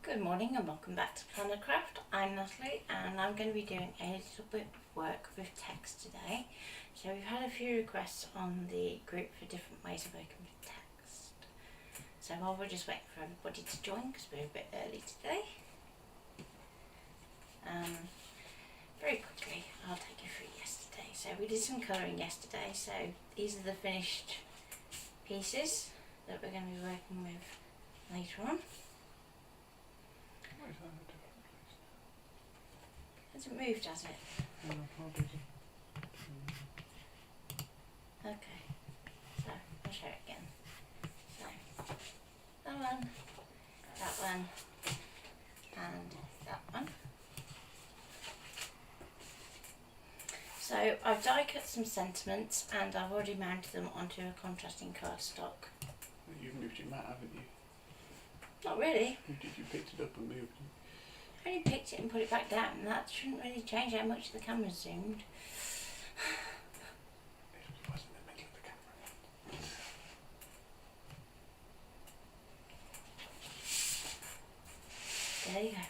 Good morning and welcome back to Planner Craft. I'm Natalie and I'm going to be doing a little bit of work with text today. So we've had a few requests on the group for different ways of working with text. So while we're just waiting for everybody to join because we're a bit early today, very quickly I'll take you through yesterday. So we did some colouring yesterday, so these are the finished pieces that we're going to be working with later on. Why is that in a different place? Hasn't moved, has it? No, probably. Okay, so I'll show it again. So that one, and that one. So I've die cut some sentiments and I've already mounted them onto a contrasting cardstock. You've moved your mat, haven't you? Not really. You picked it up and moved it? I only picked it and put it back down. That shouldn't really change how much the camera zoomed. It was in the middle of the camera. There you go.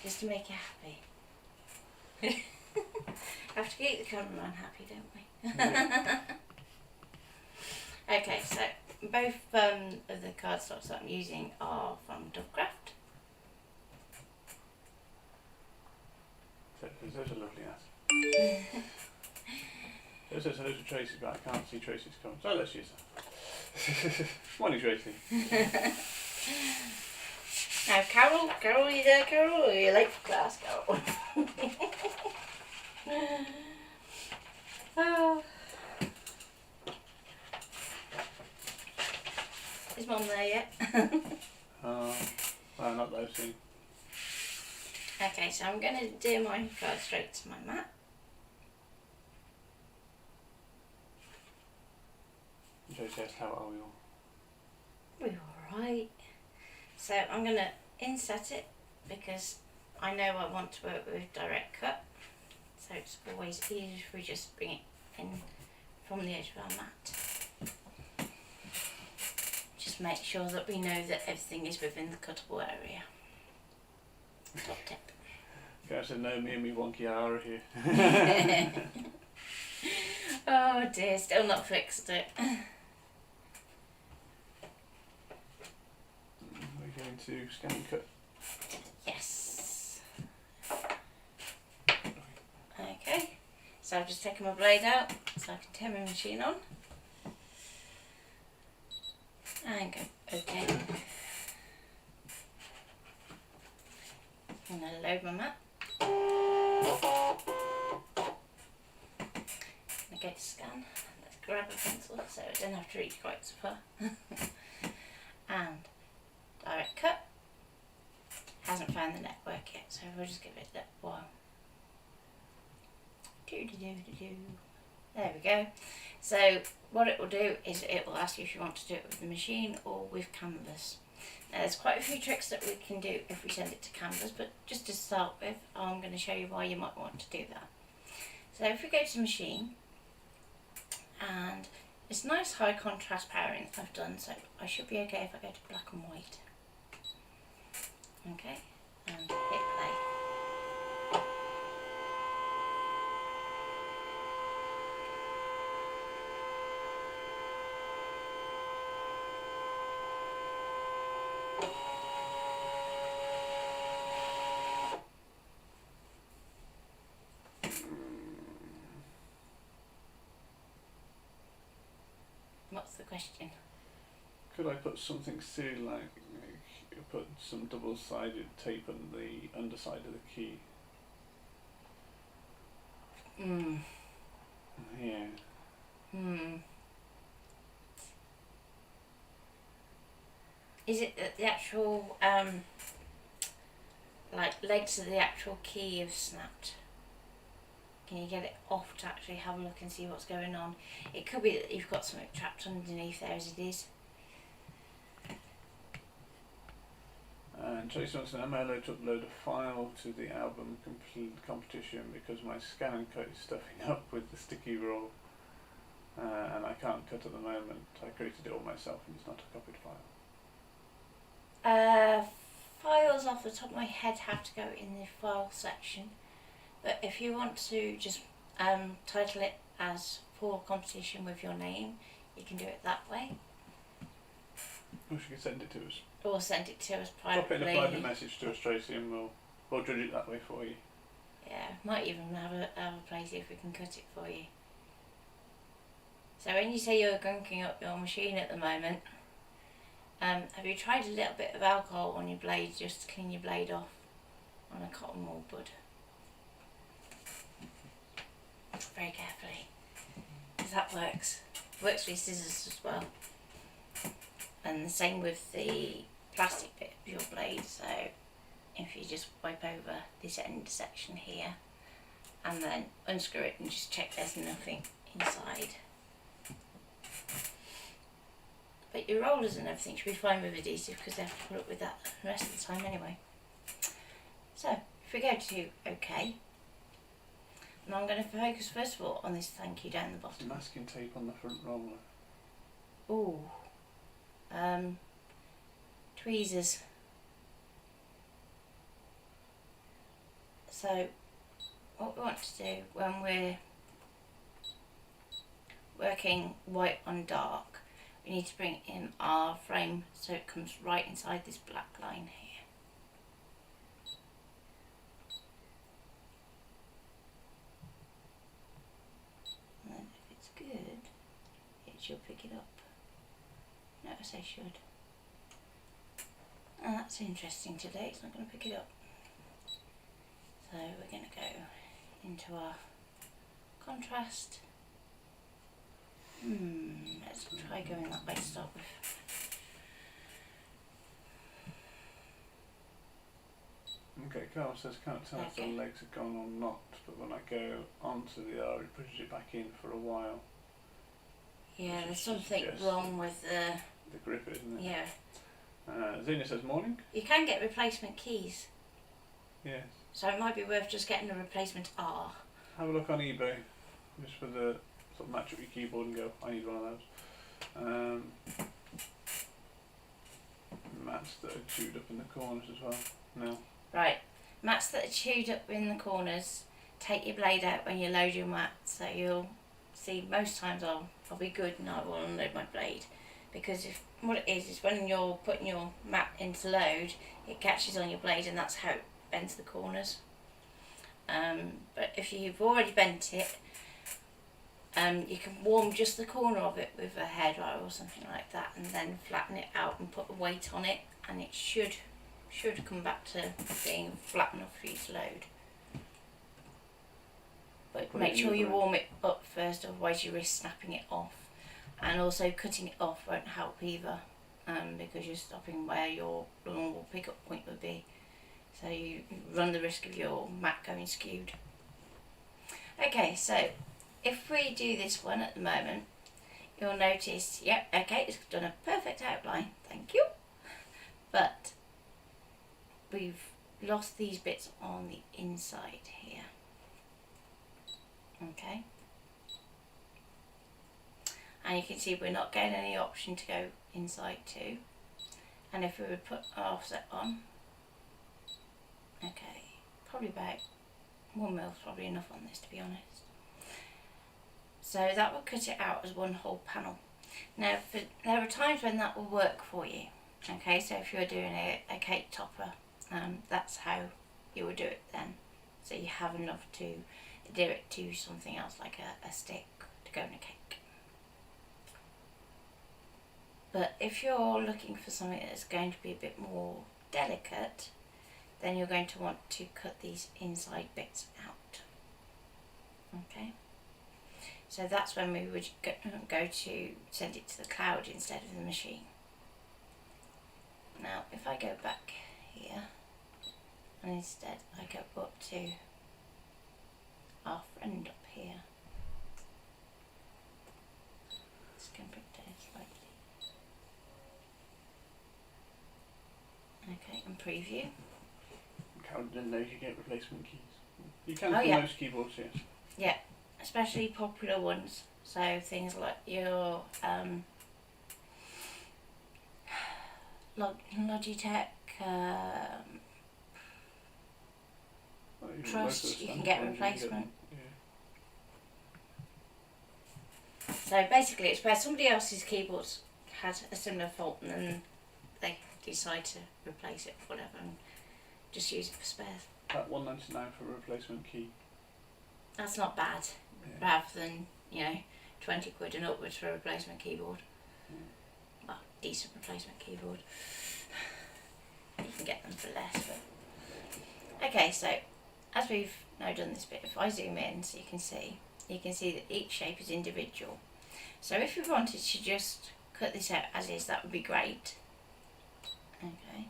Just to make you happy. Have to keep the cameraman happy, don't we? Yeah. Okay, so both of the cardstocks that I'm using are from Dovecraft. Those are lovely ass. There's a load of Tracy's, but I can't see Tracy's comments. So let's use that. Morning, Tracy. Now, Carol, are you there, Carol? Or are you late for class, Carol? Oh. Is Mum there yet? No, not that I've seen. Okay, so I'm going to do my card straight to my mat. Tracy asked, how are we all? We're alright. So I'm going to inset it because I know I want to work with direct cut. So it's always easier if we just bring it in from the edge of our mat. Just make sure that we know that everything is within the cuttable area. Top tip. Okay, I said no, me and me wonky hour here. Oh dear, still not fixed it. We're going to scan and cut. Yes. Okay, so I've just taken my blade out so I can turn my machine on. And go okay. I'm going to load my mat. I go to scan. Let's grab a pencil so I don't have to reach quite so far. And direct cut. Hasn't found the network yet, so we'll just give it a while. There we go. So what it will do is it will ask you if you want to do it with the machine or with canvas. Now there's quite a few tricks that we can do if we send it to canvas, but just to start with, I'm going to show you why you might want to do that. So if we go to machine, and it's nice high contrast powering that I've done, so I should be okay if I go to black and white. Okay, and hit play. What's the question? Could I put something through, like put some double-sided tape on the underside of the key? Yeah. Is it that the actual like legs of the actual key have snapped? Can you get it off to actually have a look and see what's going on? It could be that you've got something trapped underneath there as it is. And Tracy wants to know, am I allowed to upload a file to the album competition because my scan and cut is stuffing up with the sticky roll and I can't cut at the moment. I created it all myself and it's not a copied file. files off the top of my head have to go in the file section, but if you want to just title it as for competition with your name, you can do it that way. Or she can send it to us. Or send it to us privately. Drop it in a private message to us, Tracy, and we'll judge it that way for you. Yeah, might even have a place if we can cut it for you. So when you say you're gunking up your machine at the moment, have you tried a little bit of alcohol on your blade just to clean your blade off on a cotton wool bud? Very carefully, because that works. Works with scissors as well. And the same with the plastic bit of your blade. So if you just wipe over this end section here and then unscrew it and just check there's nothing inside. But your rollers and everything should be fine with adhesive because they have to put up with that the rest of the time anyway. So if we go to OK, and I'm going to focus first of all on this thank you down the bottom. Masking tape on the front roller. Ooh. Tweezers. So what we want to do when we're working white on dark, we need to bring in our frame so it comes right inside this black line here. And then if it's good, it should pick it up. Notice I should. And that's interesting today, it's not going to pick it up. So we're going to go into our contrast. Let's try going that way to start with. Okay, Carl says can't tell if the legs have gone or not, but when I go onto the R it pushes it back in for a while. Yeah, there's something wrong with the grip, isn't it? Yeah. Zena says morning. You can get replacement keys. Yes. So it might be worth just getting a replacement R. Have a look on eBay, just for the sort of match up your keyboard and go, I need one of those. Mats that are chewed up in the corners as well. No. Right, mats that are chewed up in the corners, take your blade out when you load your mat, so you'll see most times I'll be good and I will unload my blade, because if what it is when you're putting your mat into load, it catches on your blade and that's how it bends the corners. But if you've already bent it, you can warm just the corner of it with a hairdryer or something like that, and then flatten it out and put a weight on it, and it should come back to being flat enough for you to load. But make sure you warm it up first, otherwise you risk snapping it off. And also cutting it off won't help either, because you're stopping where your normal pickup point would be. So you run the risk of your mat going skewed. Okay, so if we do this one at the moment, you'll notice, yep, okay, it's done a perfect outline, thank you. But we've lost these bits on the inside here. Okay. And you can see we're not getting any option to go inside too. And if we would put our offset on, okay, probably about 1 mil is probably enough on this, to be honest. So that will cut it out as one whole panel. Now there are times when that will work for you. Okay, so if you're doing a cake topper, that's how you would do it then. So you have enough to do it to something else like a stick to go in a cake. But if you're looking for something that's going to be a bit more delicate, then you're going to want to cut these inside bits out. Okay, so that's when we would go to send it to the cloud instead of the machine. Now if I go back here and instead I go up to our friend up here, just going to bring it down slightly. Okay, and preview. Carol didn't know you could get replacement keys. You can Oh, for yeah. most keyboards, yes. Yeah, especially popular ones. So things like your Logitech, Well, even Trust, most of the you can standard get ones, replacement. yeah. So basically it's where somebody else's keyboard had a similar fault and then they decide to replace it for whatever and just use it for spares. That $1.99 for a replacement key. That's not bad, Yeah. rather than, 20 quid and upwards for a replacement keyboard. Yeah. Well, decent replacement keyboard. You can get them for less, but... Okay, so as we've now done this bit, if I zoom in so you can see that each shape is individual. So if we wanted to just cut this out as is, that would be great. Okay,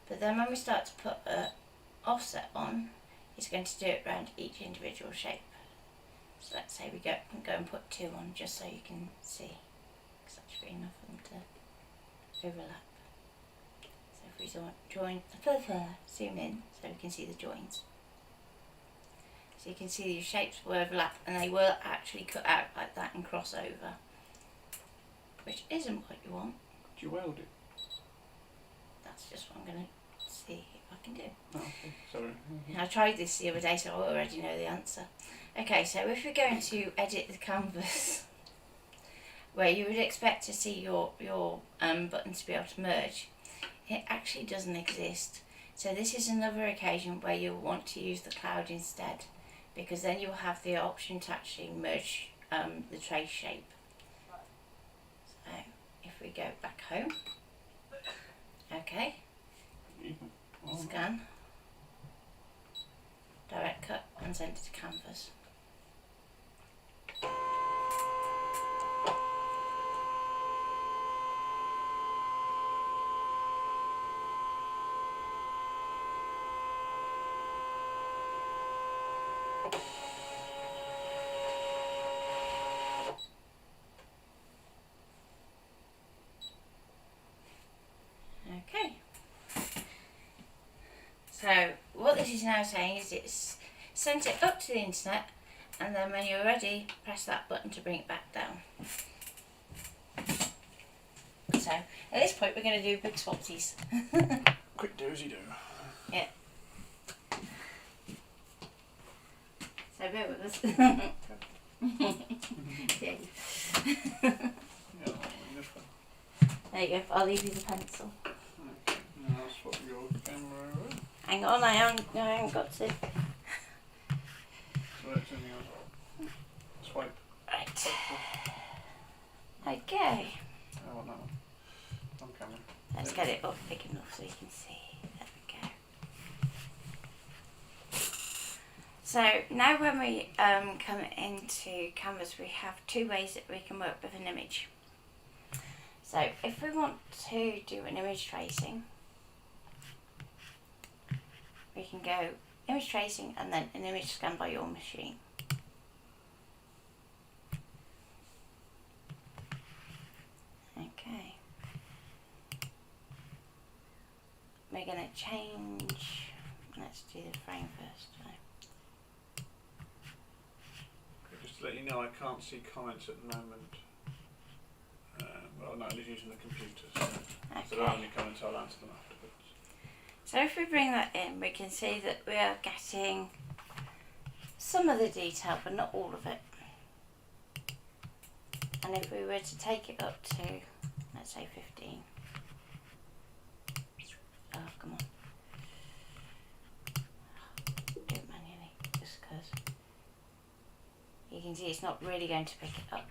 but then when we start to put a offset on, it's going to do it around each individual shape. So let's say we go and put 2 on just so you can see, because that should be enough for them to overlap. So if we zoom in so we can see the joins. So you can see these shapes will overlap and they will actually cut out like that and cross over, which isn't what you want. Do you weld it? That's just what I'm going to see if I can do. Oh, okay. Sorry. I tried this the other day, so I already know the answer. Okay, so if we're going to edit the canvas, where you would expect to see your buttons to be able to merge, it actually doesn't exist. So this is another occasion where you'll want to use the cloud instead, because then you'll have the option to actually merge the trace shape. So if we go back home, okay, scan, direct cut and send it to canvas. Okay, so what this is now saying is it's sent it up to the internet, and then when you're ready, press that button to bring it back down. So at this point we're going to do big swapsies. Quick doozy do. Yeah. So bear with us. Yeah. Yeah, wonderful. There you go, I'll leave you the pencil. Okay, now I'll swap your camera over. Hang on, I haven't got to. So that's only on. Swipe. Right. Okay. I want that one. On camera. Let's get it up big enough so you can see. There we go. So now when we come into Canvas, we have 2 ways that we can work with an image. So if we want to do an image tracing, we can go image tracing and then an image scan by your machine. Okay. We're going to change, let's do the frame first. Just to let you know, I can't see comments at the moment. Well, no, I'm just using the computer, so if there are any comments, I'll answer them afterwards. So if we bring that in, we can see that we are getting some of the detail, but not all of it. And if we were to take it up to, let's say 15. Oh, come on. Do it manually, just because you can see it's not really going to pick it up.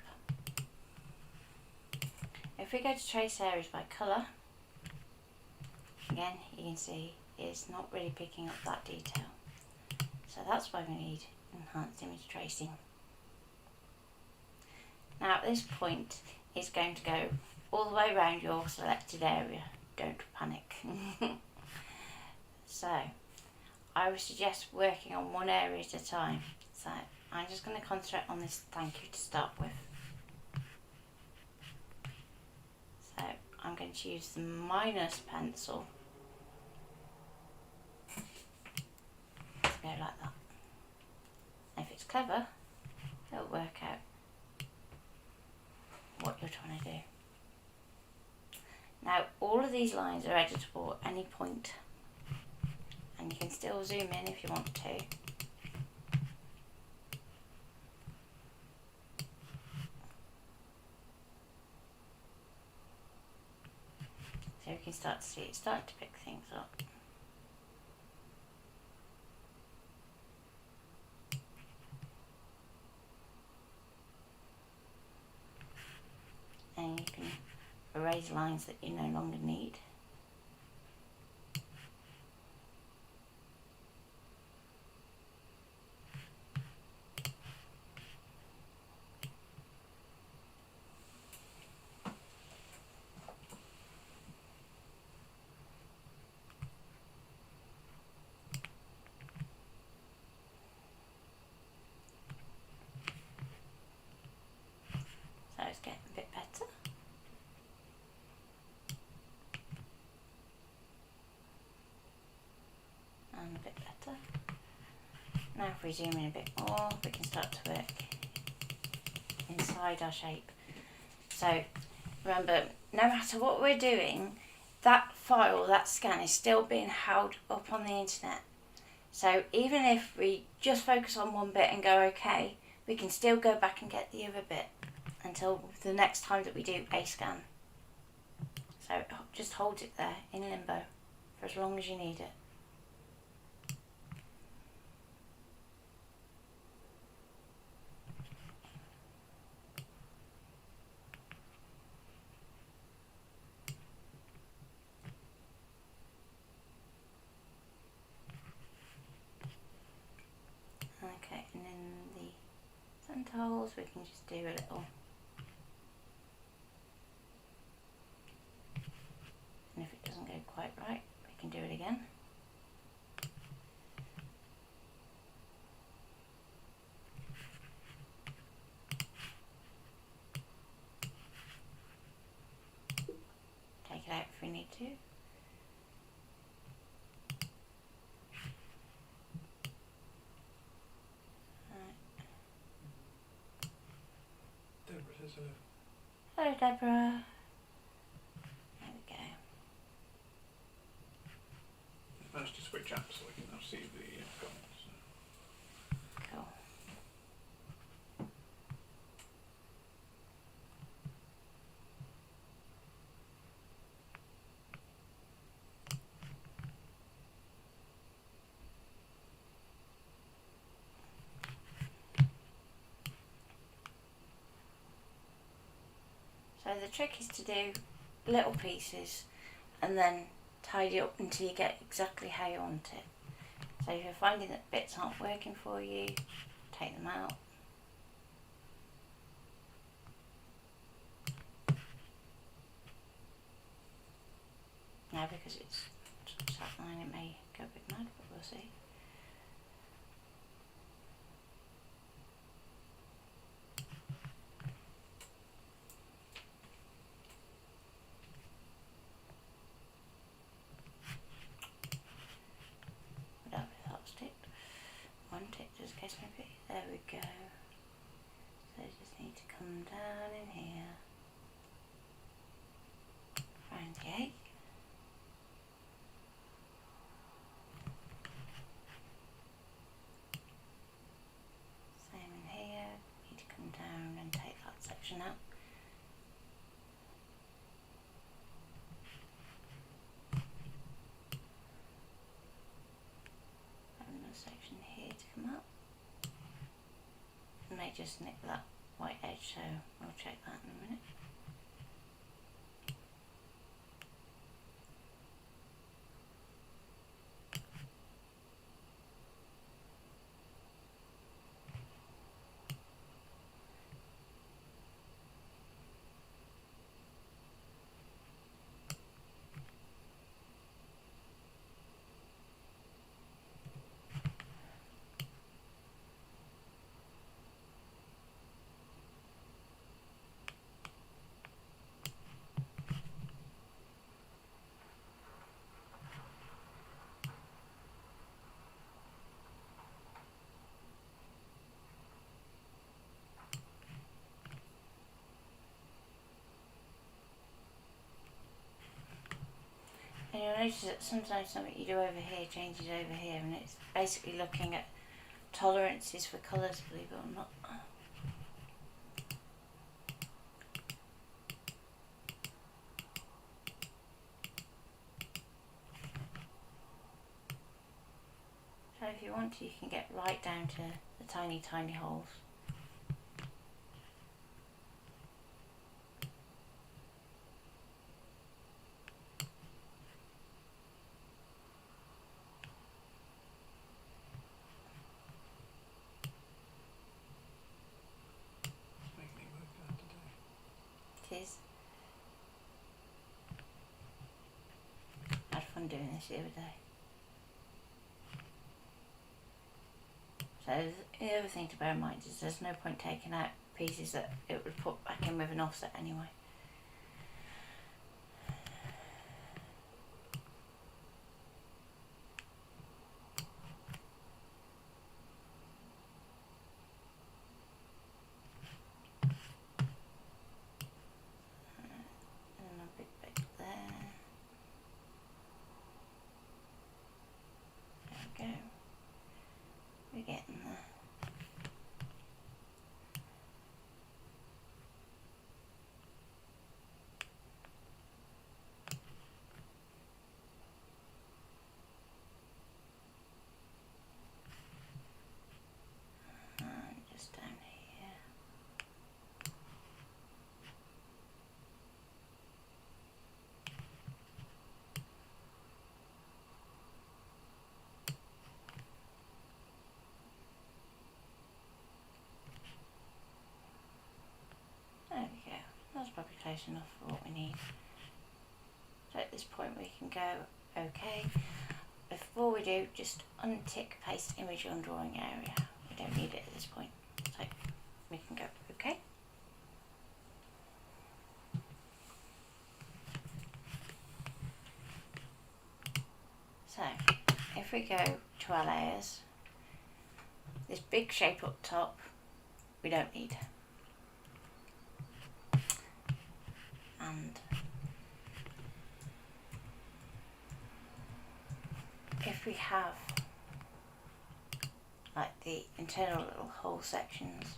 If we go to trace areas by colour, again you can see it's not really picking up that detail. So that's why we need enhanced image tracing. Now at this point it's going to go all the way around your selected area. Don't panic. So I would suggest working on one area at a time. So I'm just going to concentrate on this thank you to start with. So I'm going to use the minus pencil to go like that. If it's clever, it'll work out what you're trying to do. Now all of these lines are editable at any point, and you can still zoom in if you want to. So you can start to see it starting to pick things up. And you can erase lines that you no longer need. So it's getting a bit better. And a bit better. Now if we zoom in a bit more, we can start to work inside our shape. So remember, no matter what we're doing, that file, that scan is still being held up on the internet. So even if we just focus on one bit and go okay, we can still go back and get the other bit until the next time that we do a scan. So just hold it there in limbo for as long as you need it. Okay, and in the center holes we can just do a little, and if it doesn't go quite right, we can do it again. Take it out if we need to. Deborah says hello. Hello Deborah. There we go. I managed to switch up so I can now see the comments. Cool. So the trick is to do little pieces and then tidy up until you get exactly how you want it. So if you're finding that bits aren't working for you, take them out. Now because it's sat line, it may go a bit mad, but we'll see. Without the hot stick. One tick, just in case maybe. There we go. So you just need to come down in here. Round the egg. Same in here. Need to come down and take that section out. Another section here to come up. May just nick that white edge, so we'll check that in a minute. notice that sometimes something you do over here changes over here, and it's basically looking at tolerances for colours, believe it or not. So if you want to, you can get right down to the tiny, tiny holes. It's making it work out today. It is. I had fun doing this the other day. So the other thing to bear in mind is there's no point taking out pieces that it would put back in with an offset anyway. And a big bit there. There we go. We're getting there. And just down here. There we go. That's probably close enough for what we need. So at this point we can go OK. Before we do, just untick paste image on drawing area. We don't need it at this point. So we can go OK. So if we go to our layers, this big shape up top we don't need. And if we have like the internal little hole sections,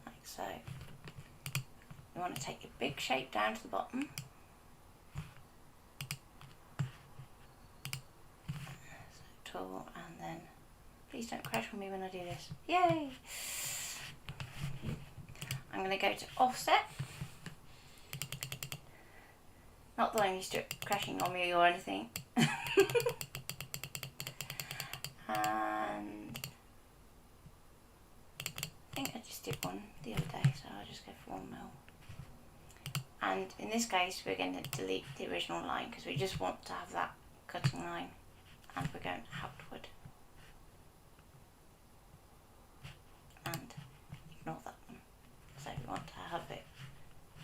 like so, you want to take your big shape down to the bottom. So tool, and then please don't crash on me when I do this. Yay! I'm going to go to offset. Not that I'm used to it crashing on me or anything. And I think I just did one the other day, so I'll just go for 1 mil. And in this case we're going to delete the original line because we just want to have that cutting line, and we're going outward. And ignore that one. So we want to have it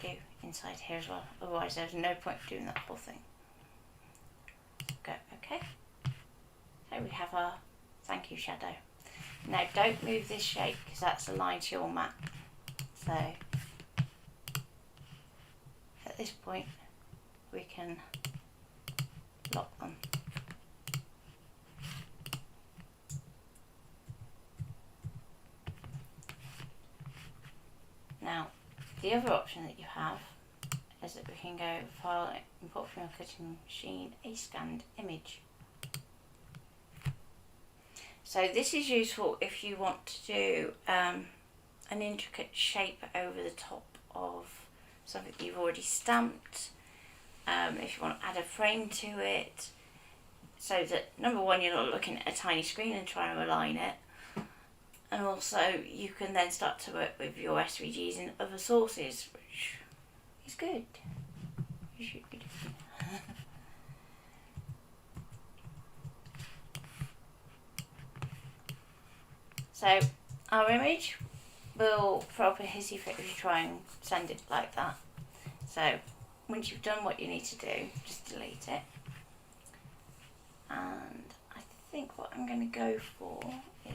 do inside here as well, otherwise there's no point doing that whole thing. Go OK. So we have our thank you shadow. Now don't move this shape because that's aligned to your mat. So at this point we can lock them. Now the other option that you have is that we can go File, Import from your cutting machine, a scanned image. So this is useful if you want to do an intricate shape over the top of something that you've already stamped, if you want to add a frame to it, so that number one, you're not looking at a tiny screen and trying to align it, and also you can then start to work with your SVGs in other sources, which is good. You should be doing. So our image will throw up a hissy fit if you try and send it like that. So once you've done what you need to do, just delete it. And I think what I'm going to go for is,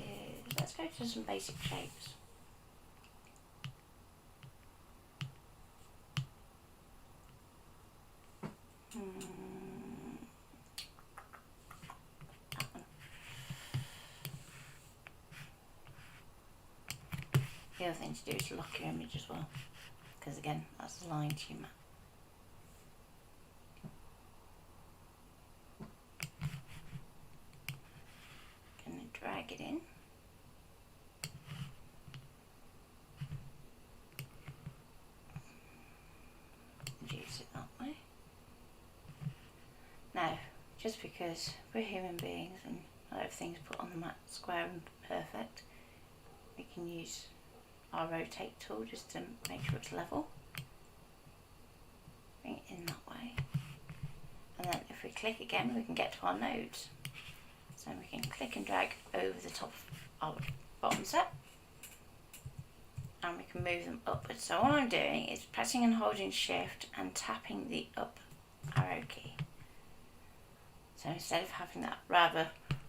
let's go to some basic shapes. The other thing to do is lock your image as well, because again, that's aligned to your mat. Gonna drag it in. Use it that way. Now, just because we're human beings and not everything's put on the mat square and perfect, we can use our rotate tool just to make sure it's level. Bring it in that way. And then if we click again, we can get to our nodes. So we can click and drag over the top of our bottom set. And we can move them upwards. So all I'm doing is pressing and holding shift and tapping the up arrow key. So instead of having that rather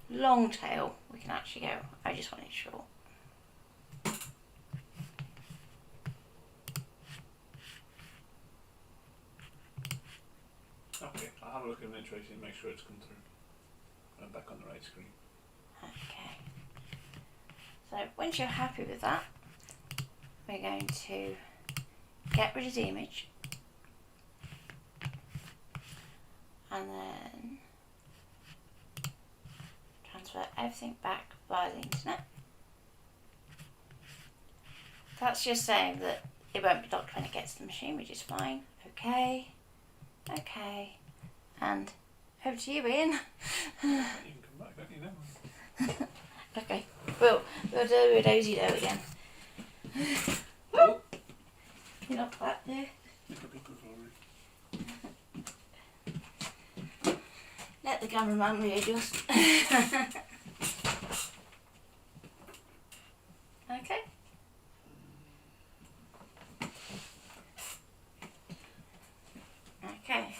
long tail, we can actually go, I just want it short. Okay, I'll have a look at the tracing and make sure it's come through. I'm back on the right screen. Okay. So once you're happy with that, we're going to get rid of the image. And then transfer everything back via the internet. That's just saying that it won't be locked when it gets to the machine, which is fine. Okay. Okay. And over to you, Ian. You can come back, don't you know? Okay. We'll do a dozy do again. Oh. You knocked that there. Let the cameraman readjust. Okay. Okay.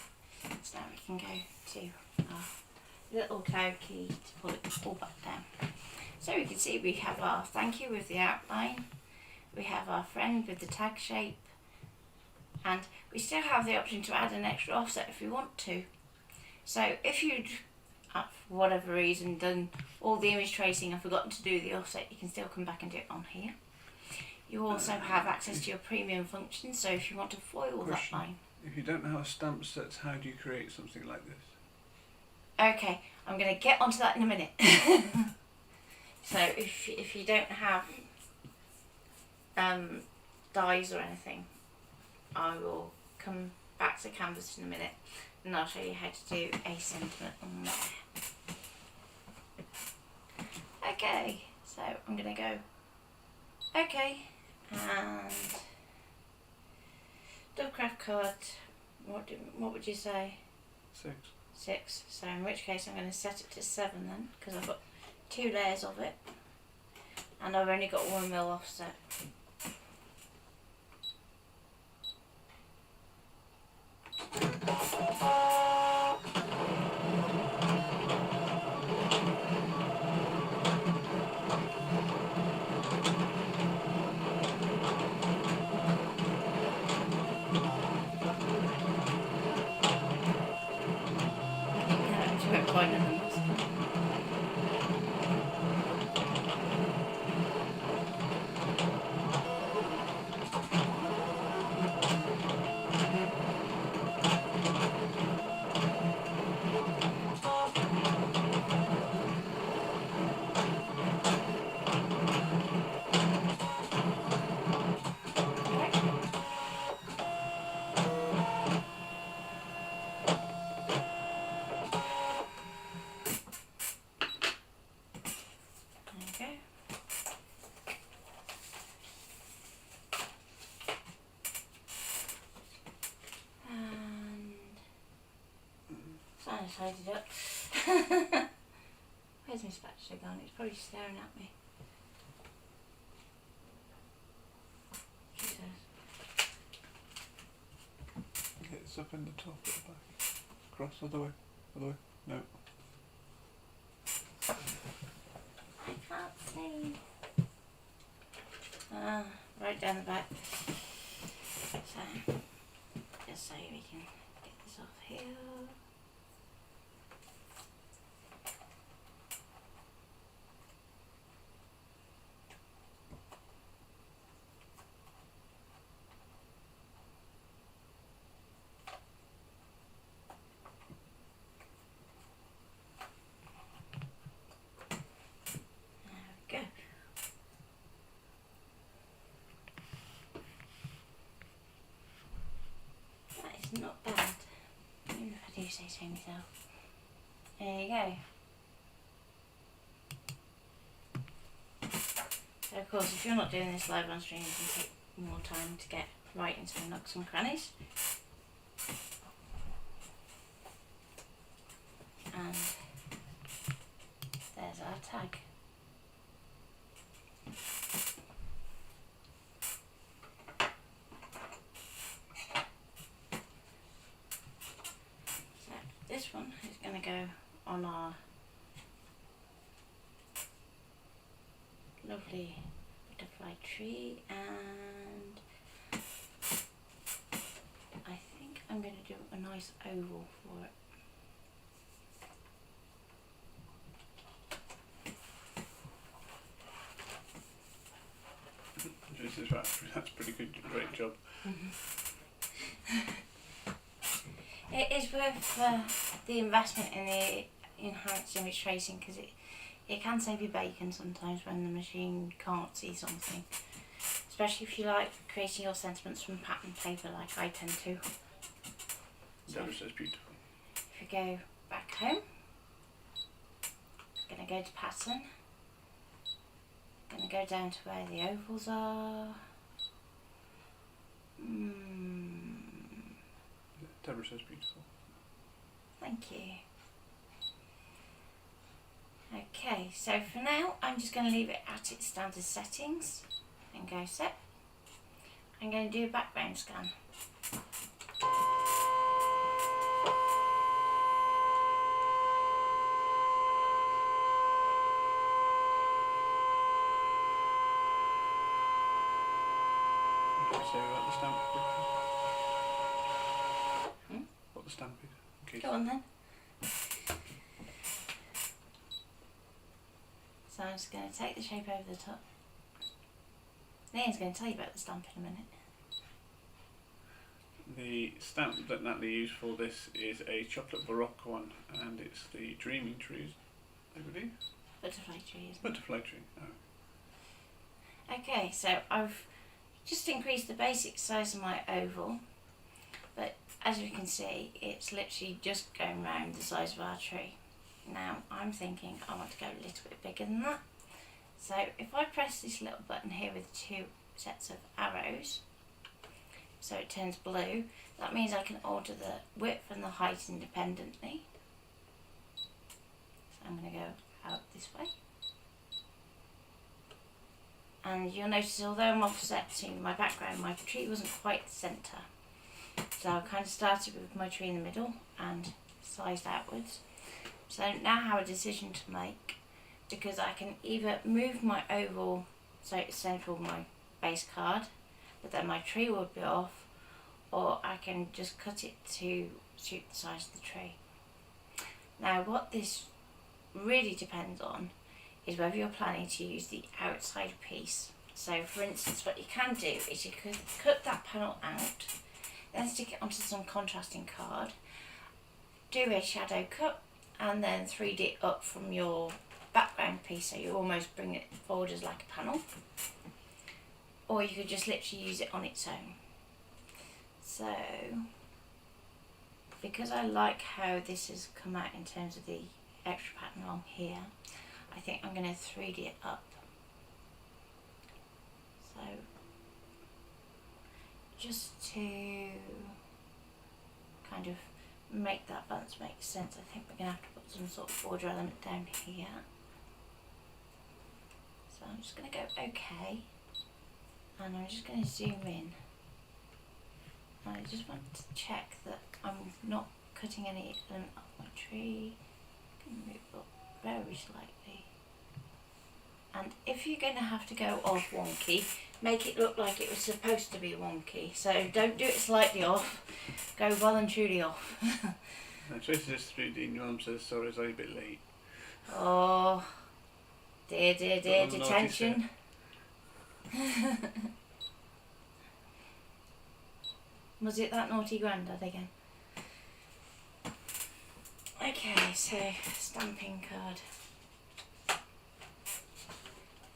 So now we can go to our little toe key to pull it all back down. So we can see we have our thank you with the outline. We have our friend with the tag shape. And we still have the option to add an extra offset if we want to. So if you'd, for whatever reason, done all the image tracing and forgotten to do the offset, you can still come back and do it on here. You also have access to your premium function, so if you want to foil that line. If you don't know how a stamp sets, how do you create something like this? Okay, I'm going to get onto that in a minute. So if you don't have dies or anything, I will come back to canvas in a minute and I'll show you how to do a sentiment on there. Okay, so I'm going to go okay, and double craft card, what would you say? 6. 6, so in which case I'm going to set it to 7 then, because I've got 2 layers of it and I've only got 1 mil offset. Tidied up. Where's my spatula gone? It's probably staring at me. Jesus. It's up in the top at the back. Cross, other way. No. I can't see. Right down the back. So, just so we can get this off here. not bad, even if I do say so myself. There you go. So of course, if you're not doing this live on stream, you can take more time to get right into the nooks and crannies. And there's our tag. So this one is going to go on our lovely butterfly tree, and I think I'm going to do a nice oval for it. That's pretty good, great job. It is worth the investment in the enhanced image tracing, because it can save you bacon sometimes when the machine can't see something, especially if you like creating your sentiments from pattern paper like I tend to. That was just beautiful. If you go back home, I'm going to go to pattern, going to go down to where the ovals are. Deborah says beautiful. Thank you. Okay, so for now I'm just going to leave it at its standard settings and go set. I'm going to do a background scan. What did you say about the stamp? What the stamp is? Okay. Go on then. So I'm just going to take the shape over the top. Ian's going to tell you about the stamp in a minute. The stamp that Natalie used for this is a chocolate baroque one, and it's the Dreaming Trees, I believe. Butterfly tree, isn't it? Butterfly tree. Oh. Okay, so I've just increased the basic size of my oval, but as you can see, it's literally just going round the size of our tree. Now I'm thinking I want to go a little bit bigger than that. So if I press this little button here with two sets of arrows, so it turns blue, that means I can alter the width and the height independently. So I'm going to go out this way. And you'll notice, although I'm offsetting my background, my tree wasn't quite the centre. So I kind of started with my tree in the middle and sized outwards. So now I have a decision to make, because I can either move my oval so it's central my base card, but then my tree would be off, or I can just cut it to suit the size of the tree. Now what this really depends on is whether you're planning to use the outside piece. So for instance, what you can do is you could cut that panel out, then stick it onto some contrasting card, do a shadow cut, and then 3D it up from your background piece, so you almost bring it forward as like a panel. Or you could just literally use it on its own. So, because I like how this has come out in terms of the extra pattern along here, I think I'm going to 3D it up. So, just to kind of make that balance make sense, I think we're going to have to put some sort of border element down here. So I'm just going to go OK, and I'm just going to zoom in. And I just want to check that I'm not cutting any element off my tree. I can move up very slightly. And if you're going to have to go off wonky, make it look like it was supposed to be wonky. So don't do it slightly off, go well and truly off. I tried to just 3D, and your mum says, sorry, I was a bit late. Oh, dear, dear, dear, detention. Was it that naughty grandad again? Okay, so stamping card.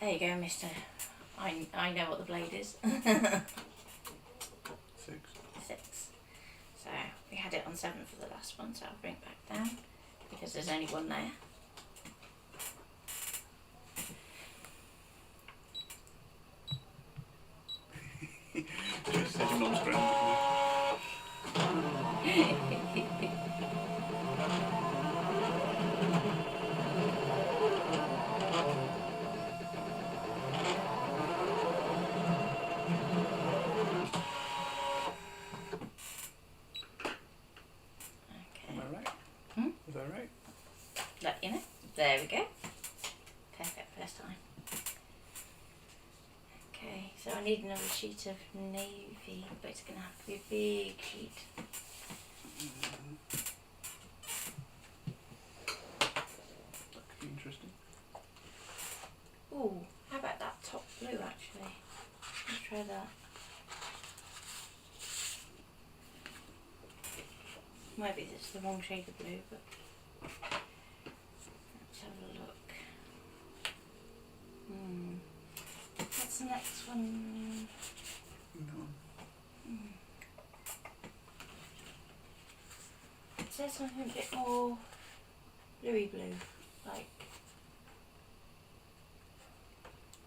There you go, mister. I know what the blade is. 6. 6. So one, so I'll bring it back down because there's only one there. Just says mum's grand. Am I right? Is that right? Let you know. There we go. Perfect first time. Okay, so I need another sheet of navy, but it's going to have to be a big sheet. That could be interesting. Ooh, how about that top blue actually? Let's try that. Maybe it's the wrong shade of blue, but let's have a look. What's the next one? No. It says something a bit more bluey blue, like.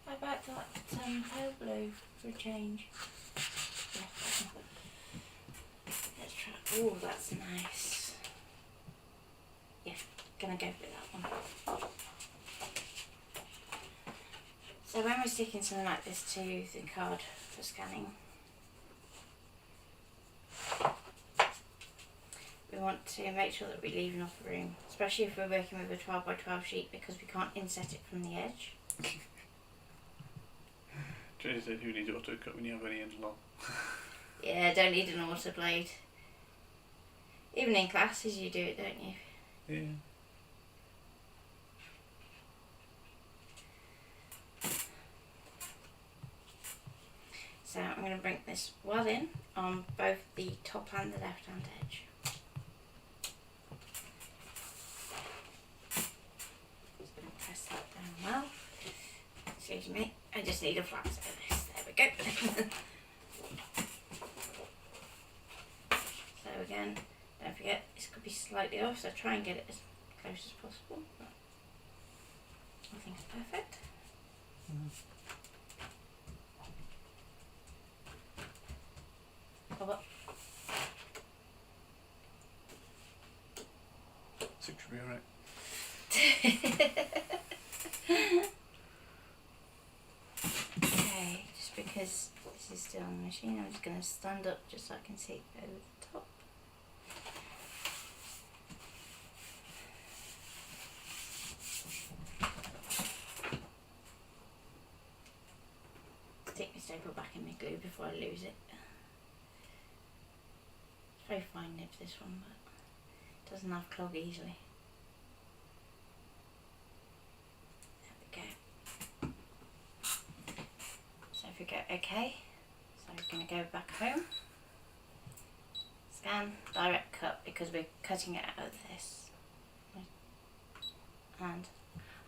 How about that pale blue for a change? Yeah, let's try. Oh, that's nice. Yeah, gonna go for that one. So when we're sticking something like this to the card for scanning, we want to make sure that we leave enough room, especially if we're working with a 12 by 12 sheet, because we can't inset it from the edge. Tracy said, who needs auto cut when you have any ends long? Yeah, don't need an auto blade. Even in classes you do it, don't you? Yeah. So I'm going to bring this well in on both the top and the left hand edge. Just going to press that down well. Excuse me, I just need a flat surface. There we go. So again, don't forget this could be slightly off, so try and get it as close as possible. But nothing's perfect. Oh, well. 6 should be alright. Okay, just because this is still on the machine, I'm just going to stand up just so I can see over the top. Stick my staple back in my glue before I lose it. It's very fine nib, this one, but it doesn't have clog easily. There we go. So if we go OK, so we're going to go back home, scan, direct cut, because we're cutting it out of this. And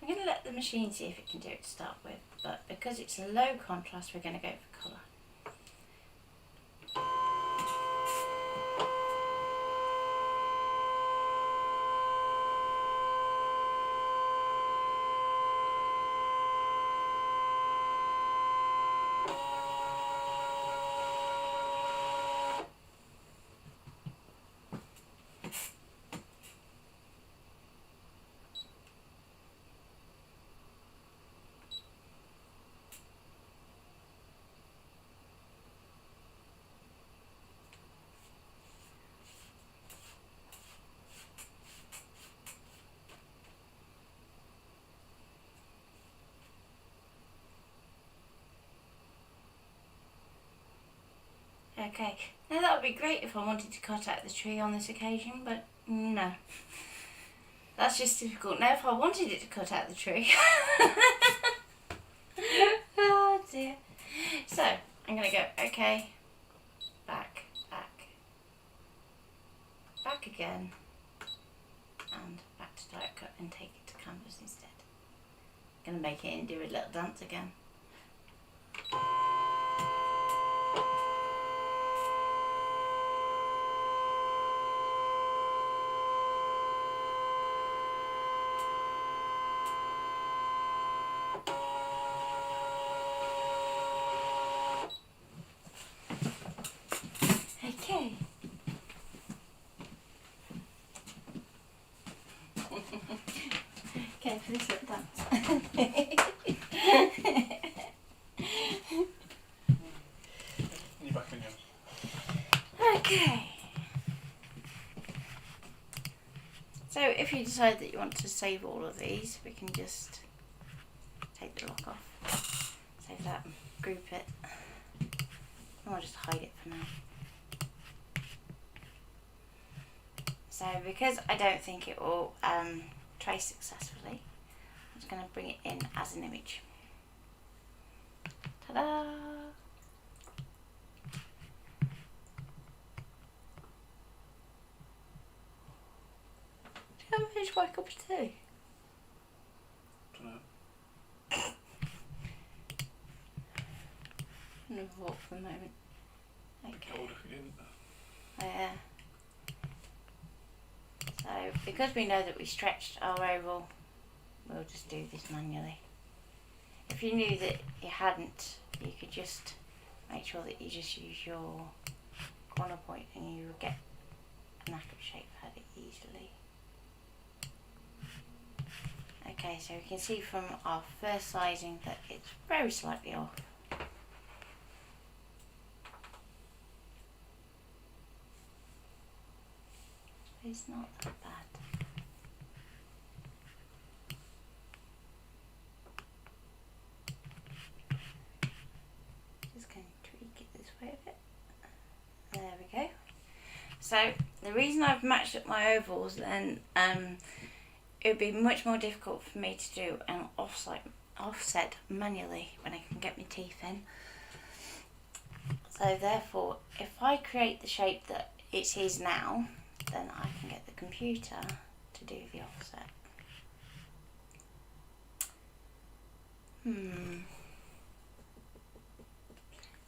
I'm going to let the machine see if it can do it to start with, but because it's a low contrast, we're going to go for colour. Okay, now that would be great if I wanted to cut out the tree on this occasion, but no. That's just difficult. Now if I wanted it to cut out the tree... oh dear. So, I'm going to go, okay, back, back, back again, and back to direct cut and take it to canvas instead. I'm going to make it and do a little dance again. this little dance. You're back in yours. Okay. So if you decide that you want to save all of these, we can just take the lock off, save that, group it, and I'll just hide it for now. So because I don't think it will trace successfully, I'm just going to bring it in as an image. Ta-da! Have I finished my cup of tea? Dunno. Never thought for a moment. Cold Okay. if you didn't. Yeah. So because we know that we stretched our oval, we'll just do this manually. If you knew that you hadn't, you could just make sure that you just use your corner point and you will get an accurate shape fairly easily. Okay, so we can see from our first sizing that it's very slightly off. It's not that bad. Just going to tweak it this way a bit. There we go. So the reason I've matched up my ovals, then it would be much more difficult for me to do an offset manually when I can get my teeth in. So therefore, if I create the shape that it is now, then I can get the computer to do the offset. I'm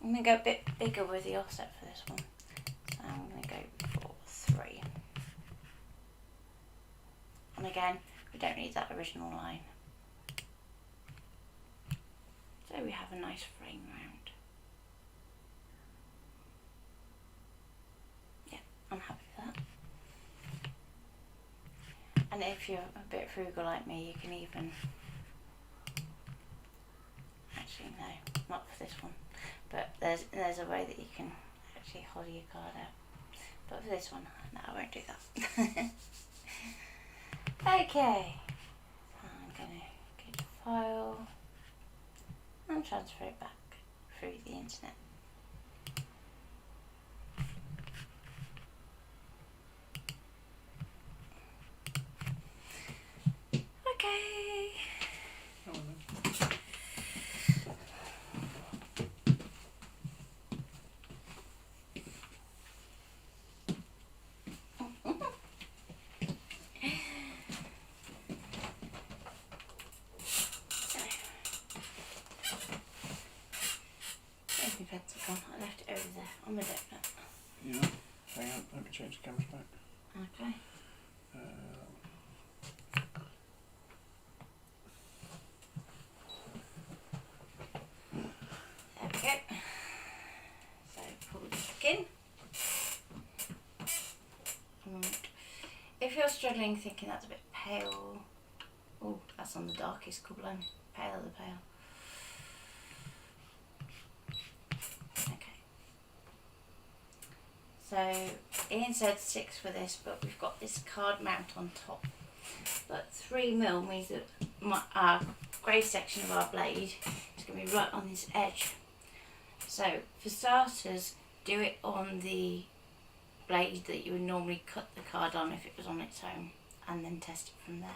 going to go a bit bigger with the offset for this one. So I'm going to go for 3. And again, we don't need that original line. So we have a nice frame round. Yeah, I'm happy with that. And if you're a bit frugal like me, you can even, actually no, not for this one, but there's a way that you can actually hollow your card out. But for this one, no, I won't do that. Okay, so I'm going to go to File and transfer it back through the internet. Okay. Go on then. Where's my pencil gone? I left it over there on my donut. Yeah. Hang on, let me change the cameras back. Okay. There we go. So pull this back in. And if you're struggling thinking that's a bit pale, oh, that's on the darkest colour, paler the pale. Okay. So Ian said 6 for this, but we've got this card mount on top. But 3mm means that our grey section of our blade is going to be right on this edge. So for starters, do it on the blade that you would normally cut the card on if it was on its own, and then test it from there.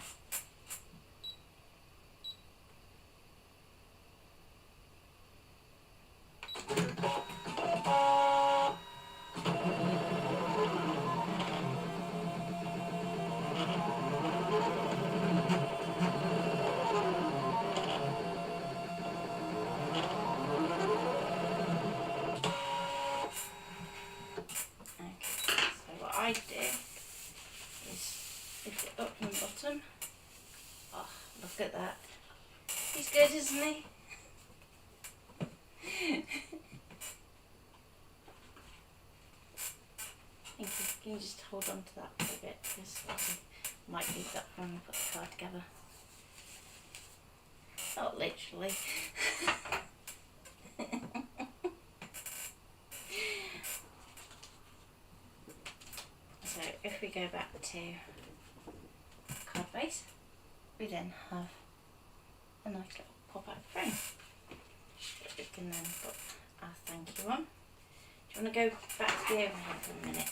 I do is lift it up from the bottom. Oh, look at that. He's good, isn't he? Thank you. Can you just hold on to that for a bit, because I might need that when we put the card together. Not literally. So if we go back to card base, we then have a nice little pop-out frame that we can then put our thank you on. Do you want to go back to the overhead for a minute?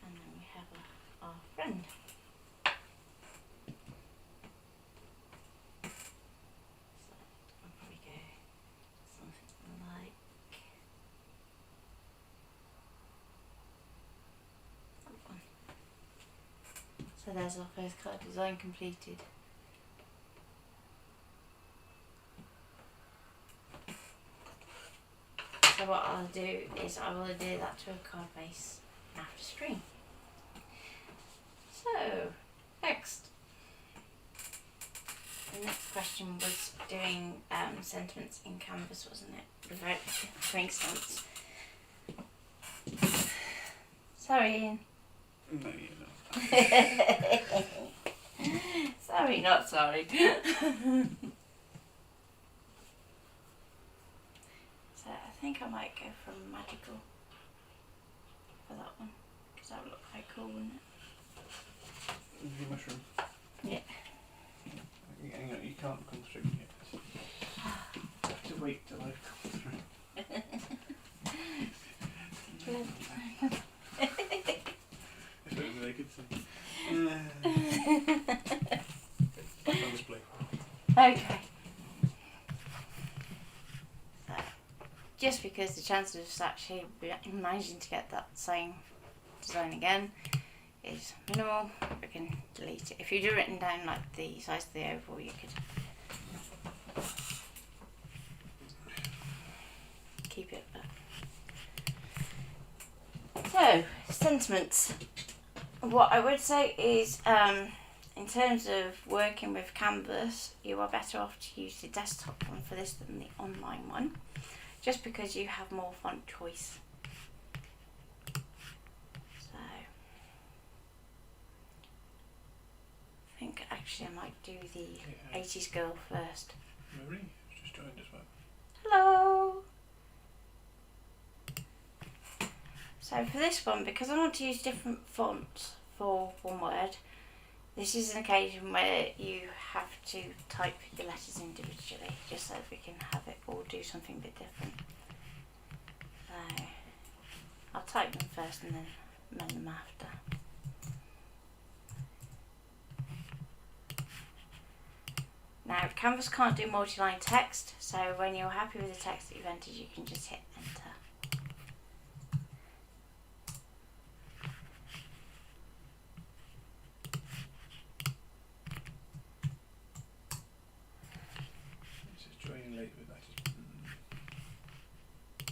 And then we have our friend. So I'll probably go something like that one. So there's our first card design completed. So what I'll do is I will adhere that to a card base after stream. So, next. The next question was doing sentiments in Canvas, wasn't it? Without doing stamps. Sorry, Ian. No, you're not. Sorry, not sorry. So I think I might go for magical for that one, because that would look quite cool, wouldn't it? The mushroom. Yeah. Hang on, you can't come through yet. You have to wait till I've come through. If only they could see. On display. Okay. So, just because the chances of us actually managing to get that same design again is minimal, we can delete it. If you'd written down like the size of the oval, you could keep it. But. So, sentiments. What I would say is, in terms of working with Canvas, you are better off to use the desktop one for this than the online one, just because you have more font choice. So, I think actually I might do the 80s girl first. Marie has just joined as well. Hello! So for this one, because I want to use different fonts for one word, this is an occasion where you have to type your letters individually, just so that we can have it all do something a bit different. So I'll type them first and then amend them after. Now Canvas can't do multi-line text, so when you're happy with the text that you've entered, you can just hit enter.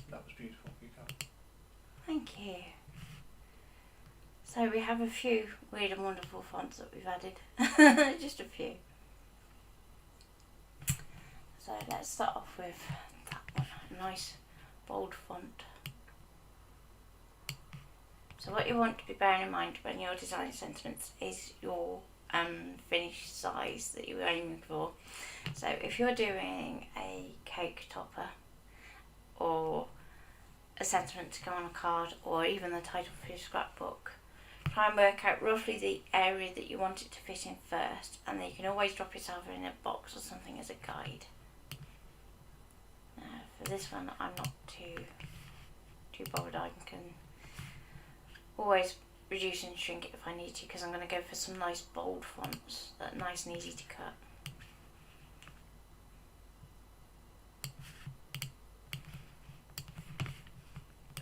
That was beautiful. You can't. Thank you. So we have a few weird and wonderful fonts that we've added. Just a few. So let's start off with that one. A nice bold font. So what you want to be bearing in mind when you're designing sentiments is your finish size that you're aiming for. So if you're doing a cake topper or a sentiment to go on a card or even the title for your scrapbook, try and work out roughly the area that you want it to fit in first, and then you can always drop yourself in a box or something as a guide. Now for this one I'm not too bothered. I can always reduce and shrink it if I need to, because I'm going to go for some nice bold fonts that are nice and easy to cut.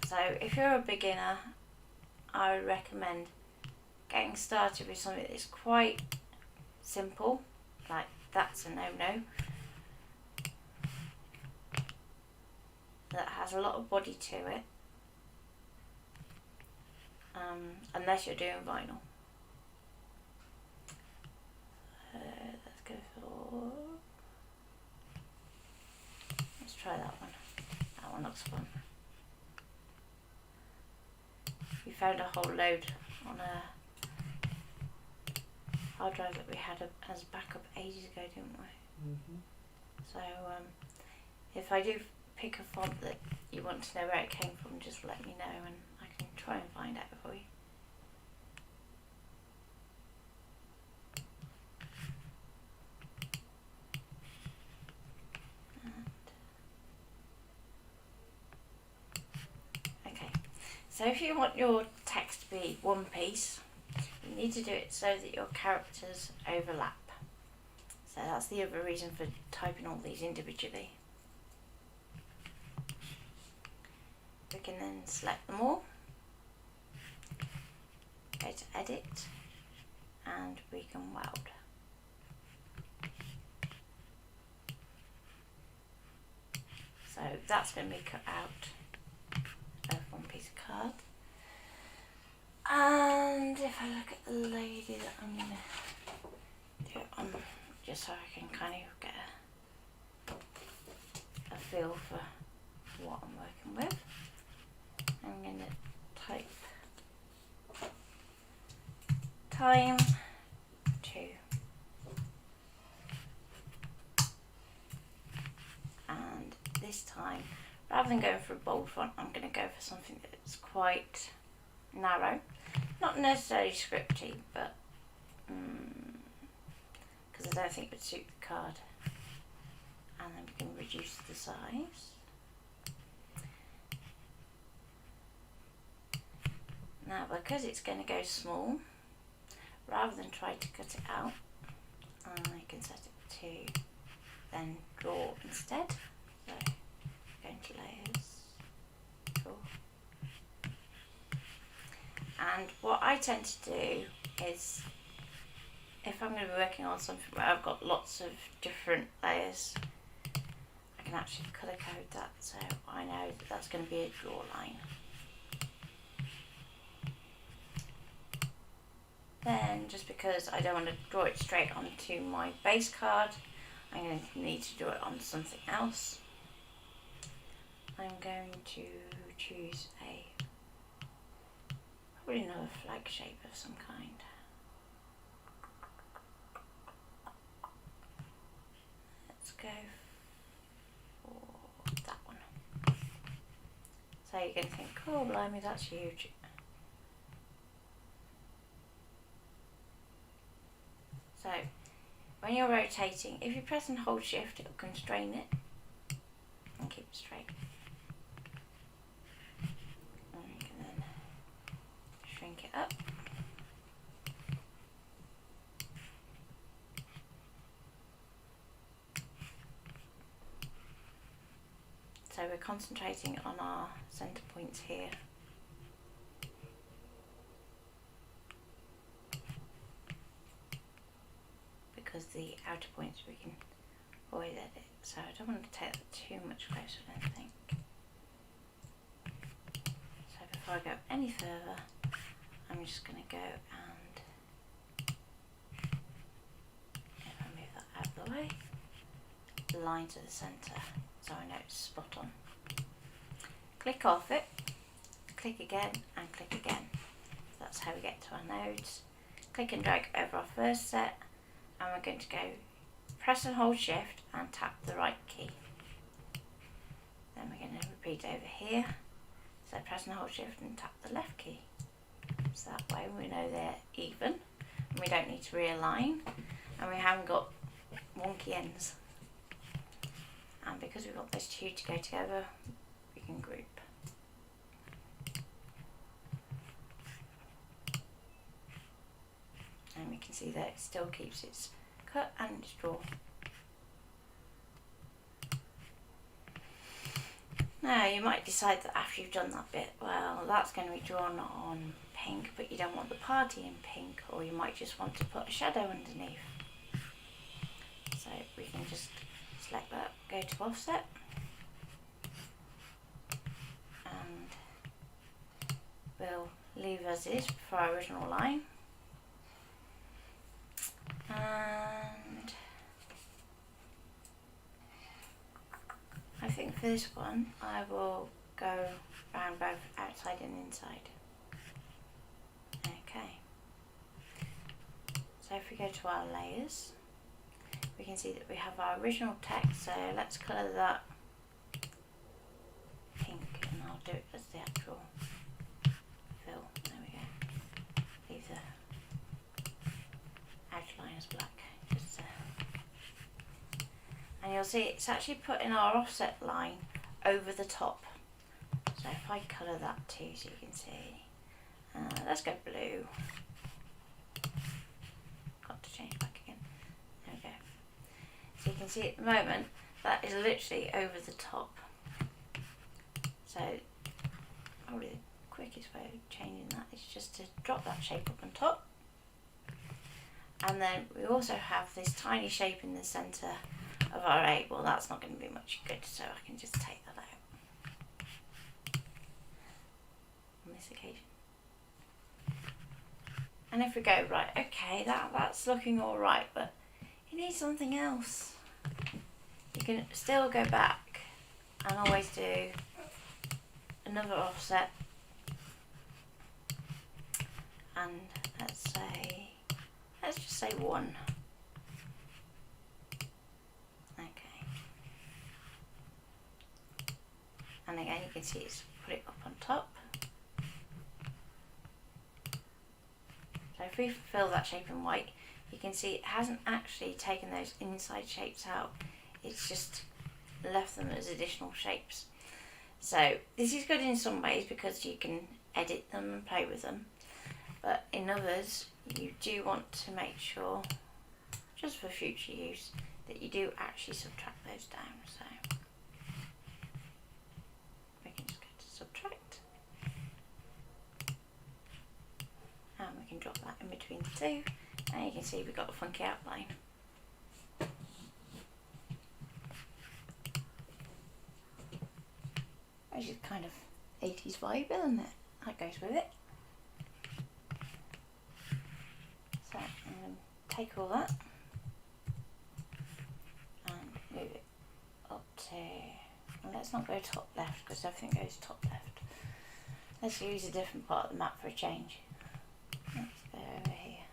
So if you're a beginner, I would recommend getting started with something that's quite simple, like that's a no-no, that has a lot of body to it, unless you're doing vinyl. Let's go for, let's try that one. That one looks fun. We found a whole load on a hard drive that we had as backup ages ago, didn't we? Mm-hmm. So if I do pick a font that you want to know where it came from, just let me know and I can try and find out for you. Okay, so if you want your text to be one piece, you need to do it so that your characters overlap. So that's the other reason for typing all these individually. We can then select them all, go to edit, and we can weld. So that's going to be cut out of one piece of card. And if I look at the lady that I'm going to do it on, just so I can kind of get a feel for what I'm working with, I'm going to type time 2. And this time, rather than going for a bold font, I'm going to go for something that's quite narrow. Not necessarily scripty, but because I don't think it would suit the card. And then we can reduce the size. Now, because it's going to go small, rather than try to cut it out, I can set it to then draw instead. So go into layers, draw. And what I tend to do is, if I'm going to be working on something where I've got lots of different layers, I can actually colour code that so I know that that's going to be a draw line. Then, just because I don't want to draw it straight onto my base card, I'm going to need to draw it on something else. I'm going to choose probably another flag shape of some kind. Let's go for that one. So you're going to think, oh blimey, that's huge. So when you're rotating, if you press and hold shift, it will constrain it and keep it straight. And you can then shrink it up. So we're concentrating on our centre points here. Because the outer points we can always edit. So I don't want to take that too much closer, I don't think. So before I go any further, I'm just going to go and, if I move that out of the way, line to the centre so I know it's spot on. Click off it, click again and click again. That's how we get to our nodes. Click and drag over our first set, and we're going to go press and hold shift and tap the right key. Then we're going to repeat over here. So press and hold shift and tap the left key. So that way we know they're even and we don't need to realign and we haven't got wonky ends. And because we've got those two to go together, we can group. And we can see that it still keeps its cut and its draw. Now you might decide that after you've done that bit, well, that's going to be drawn on pink, but you don't want the party in pink, or you might just want to put a shadow underneath. So we can just select that, go to offset, and we'll leave as is for our original line. And I think for this one I will go round both outside and inside. Okay. So So if we go to our layers, we can see that we have our original text. So let's colour that pink, and I'll do it as the actual fill. There we go. Leave the outline as black. Just and you'll see it's actually putting our offset line over the top. So if I colour that too, so you can see. Let's go blue. Got to change back again. There we go. So you can see at the moment that is literally over the top. So probably the quickest way of changing that is just to drop that shape up on top. And then we also have this tiny shape in the centre of our 8. Well, that's not going to be much good, so I can just take that out on this occasion. And if we go, right, okay, that's looking alright, but you need something else. You can still go back and always do another offset, and let's just say 1. Okay. And again, you can see it's put it up on top. So if we fill that shape in white, you can see it hasn't actually taken those inside shapes out. It's just left them as additional shapes. So this is good in some ways because you can edit them and play with them. But in others, you do want to make sure, just for future use, that you do actually subtract those down. So we can just go to subtract. And we can drop that in between the two, and you can see we've got a funky outline. Which is kind of 80s vibe, isn't it? That goes with it. So I'm going to take all that and move it up to, well, let's not go top left because everything goes top left. Let's use a different part of the map for a change. Let's go over here.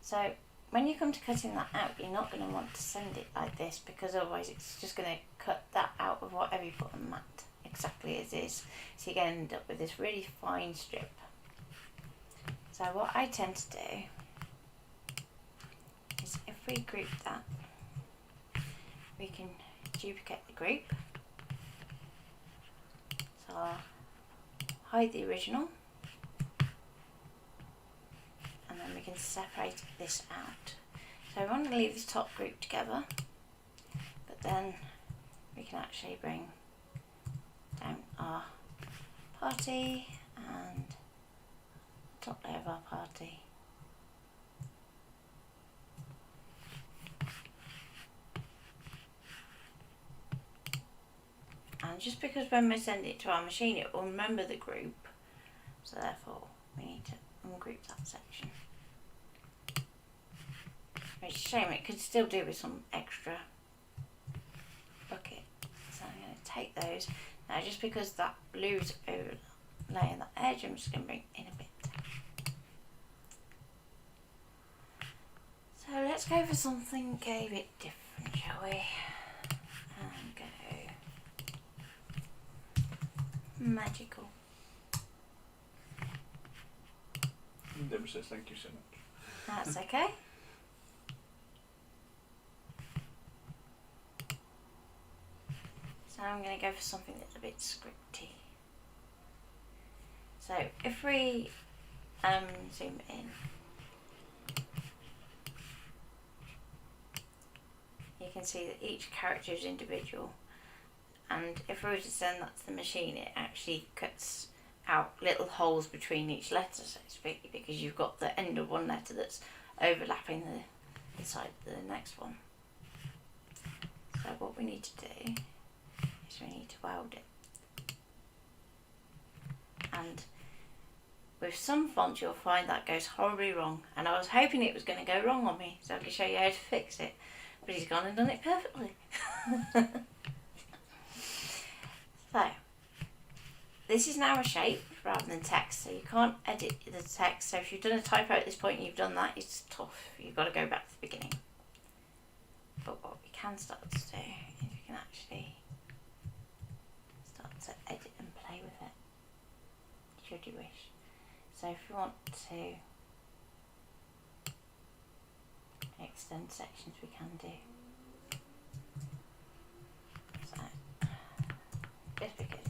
So when you come to cutting that out, you're not going to want to send it like this because otherwise it's just going to cut that out of whatever you put on the mat exactly as is. So you're going to end up with this really fine strip. So what I tend to do is if we group that, we can duplicate the group. So I'll hide the original. And then we can separate this out. So I want to leave this top group together, but then we can actually bring down our party and top layer of our party. And just because when we send it to our machine it will remember the group, so therefore we need to ungroup that section. It's a shame, it could still do with some extra bucket. So I'm going to take those. Now just because that blue's overlaying that edge, I'm just going to bring it in a bit. So let's go for something a bit different, shall we? And go magical. Deborah says thank you so much. That's okay. So I'm going to go for something that's a bit scripty. So if we zoom in, you can see that each character is individual, and if we were to send that to the machine, it actually cuts out little holes between each letter, so to speak, because you've got the end of one letter that's overlapping the side of the next one. So what we need to do is we need to weld it. And with some fonts you'll find that goes horribly wrong, and I was hoping it was going to go wrong on me so I could show you how to fix it, but he's gone and done it perfectly. So this is now a shape rather than text, so you can't edit the text. So if you've done a typo at this point and you've done that, it's tough. You've got to go back to the beginning. But what we can start to do is we can actually start to edit and play with it, should you wish. So if you want to extend sections, we can do. So just because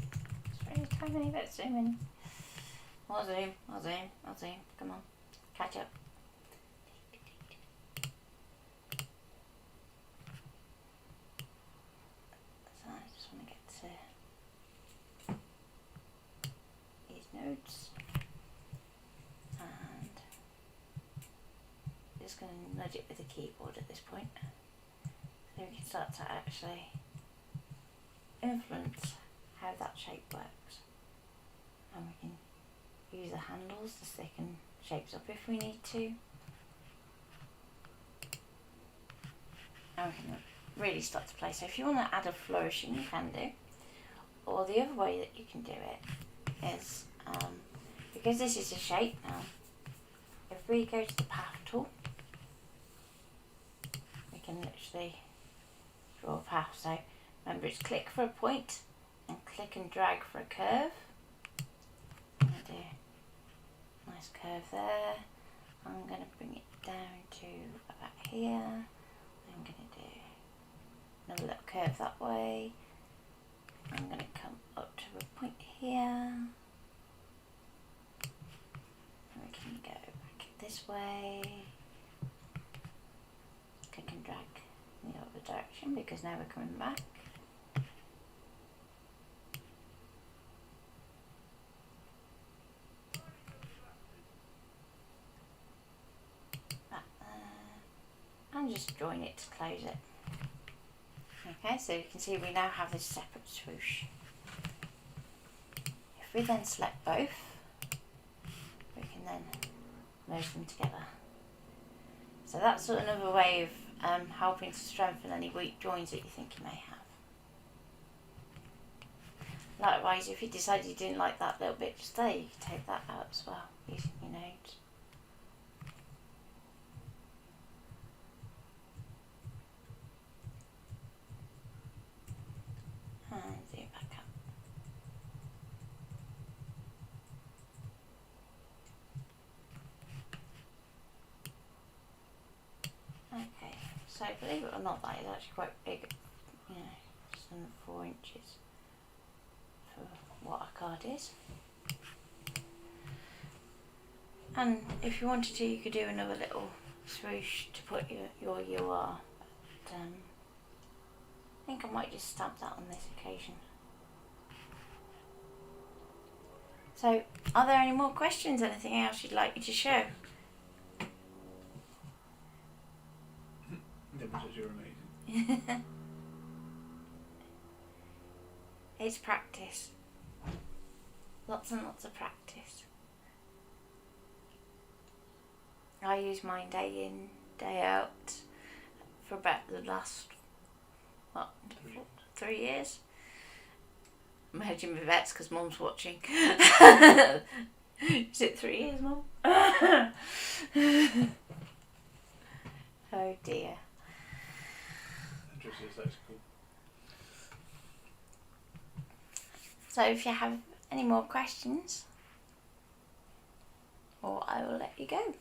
it's really tiny, let's zoom in. More zoom, more zoom, more zoom. Come on, catch up. So I just want to get to these nodes, and just going to nudge it with the keyboard at this point, so we can start to actually influence how that shape works, and we can use the handles to thicken shapes up if we need to, and we can really start to play. So if you want to add a flourishing, you can do, or the other way that you can do it is, because this is a shape now, if we go to the path tool, we can literally draw a path. So remember, it's click for a point and click and drag for a curve. I'm going to do a nice curve there. I'm going to bring it down to about here. I'm going to do another little curve that way. I'm going to come up to a point here. And we can go back this way. Click and drag in the other direction because now we're coming back. And just join it to close it. Okay, so you can see we now have this separate swoosh. If we then select both, we can then merge them together. So that's another way of helping to strengthen any weak joints that you think you may have. Likewise, if you decided you didn't like that little bit just there, you can take that out as well using your nodes. And zoom back up. Okay, so believe it or not, that is actually quite big, you know, just under 4 inches for what a card is. And if you wanted to, you could do another little swoosh to put your UR, but I think I might just stamp that on this occasion. So, are there any more questions? Anything else you'd like me to show? The images are amazing. It's practice. Lots and lots of practice. I use mine day in, day out for about the last, 3 years? I'm hedging my bets because Mum's watching. Is it 3 years, Mum? Oh dear. Interesting, that's cool. So if you have any more questions, or I will let you go.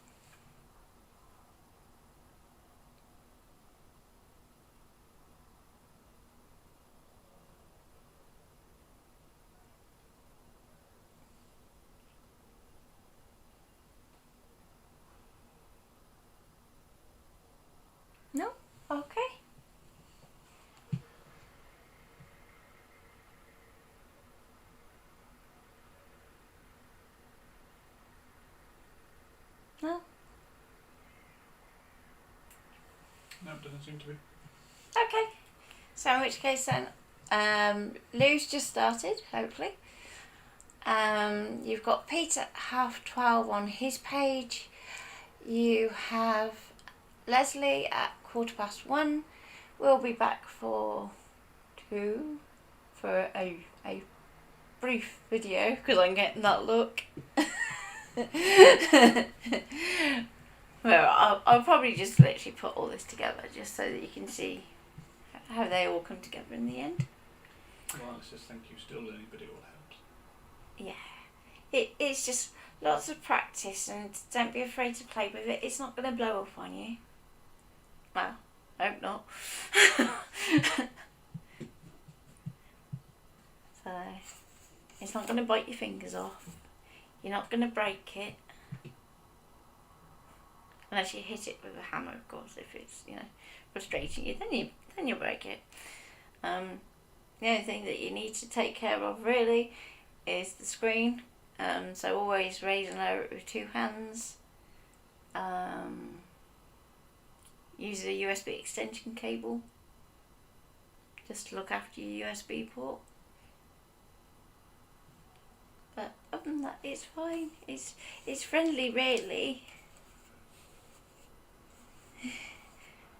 No? Okay. No? No, it doesn't seem to be. Okay. So in which case then, Lou's just started, hopefully. You've got Peter at 12:30 on his page. You have Leslie at 1:15. We'll be back for 2 for a brief video because I'm getting that look. Well, I'll probably just literally put all this together just so that you can see how they all come together in the end. Well, let's just think you're still learning, but it all helps. Yeah. It's just lots of practice, and don't be afraid to play with it. It's not going to blow up on you. Well, I hope not. So, it's not going to bite your fingers off. You're not going to break it. Unless you hit it with a hammer, of course. If it's, frustrating you, then you'll break it. The only thing that you need to take care of really is the screen. So always raise and lower it with 2 hands. Use a USB extension cable just to look after your USB port. But other than that, it's fine. It's friendly, really.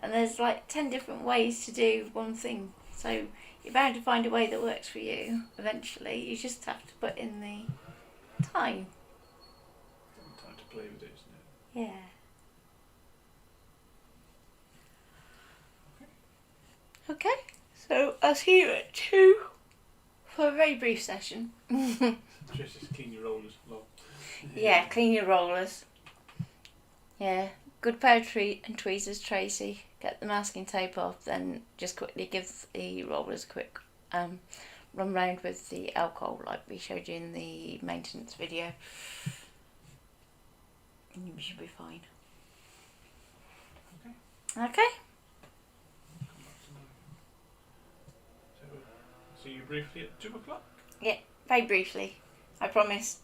And there's like 10 different ways to do one thing. So you're bound to find a way that works for you eventually. You just have to put in the time. Time to play with it, isn't it? Yeah. Okay, so I'll see you at 2 for a very brief session. Just clean your rollers. Yeah, clean your rollers. Yeah, good pair of tweezers, Tracy. Get the masking tape off, then just quickly give the rollers a quick run round with the alcohol like we showed you in the maintenance video. And you should be fine. Okay. Okay? So, see you briefly at 2 o'clock? Yeah, very briefly. I promise.